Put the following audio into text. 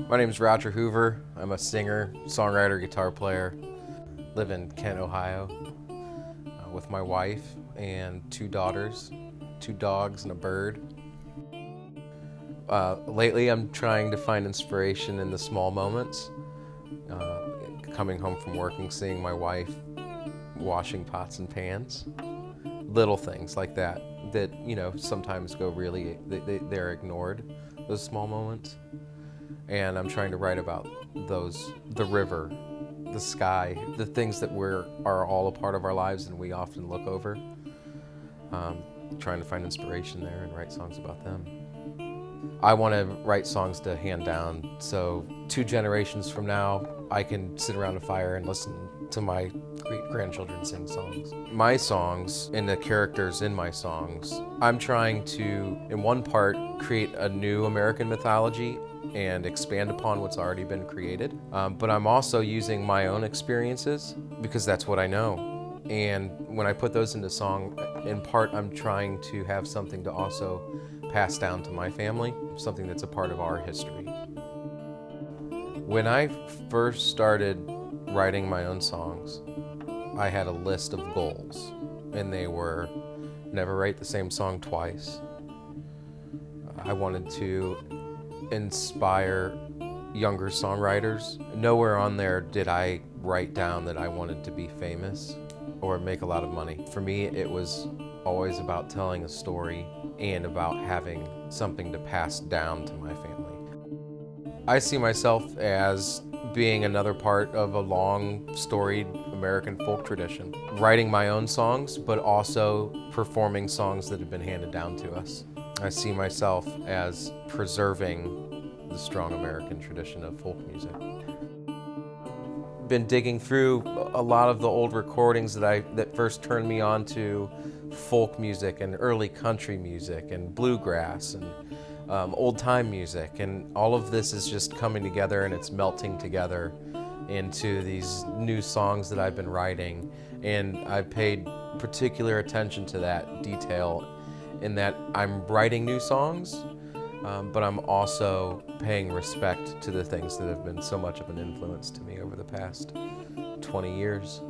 My name is Roger Hoover. I'm a singer, songwriter, guitar player. Live in Kent, Ohio, with my wife and 2 daughters, 2 dogs and a bird. Lately, I'm trying to find inspiration in the small moments. Coming home from work and seeing my wife washing pots and pans. Little things like that sometimes go really, they're ignored, those small moments. And I'm trying to write about those, the river, the sky, the things that are all a part of our lives and we often look over. Trying to find inspiration there and write songs about them. I want to write songs to hand down, so 2 generations from now, I can sit around a fire and listen to my great-grandchildren sing songs. My songs and the characters in my songs, I'm trying to, in one part, create a new American mythology and expand upon what's already been created. But I'm also using my own experiences because that's what I know. And when I put those into song, in part I'm trying to have something to also pass down to my family, something that's a part of our history. When I first started writing my own songs, I had a list of goals, and they were never write the same song twice. I wanted to inspire younger songwriters. Nowhere on there did I write down that I wanted to be famous or make a lot of money. For me, it was always about telling a story and about having something to pass down to my family. I see myself as being another part of a long, storied American folk tradition. Writing my own songs, but also performing songs that have been handed down to us. I see myself as preserving the strong American tradition of folk music. Been digging through a lot of the old recordings that first turned me on to folk music and early country music and bluegrass and old-time music, and all of this is just coming together and it's melting together into these new songs that I've been writing, and I've paid particular attention to that detail in that I'm writing new songs, but I'm also paying respect to the things that have been so much of an influence to me over the past 20 years.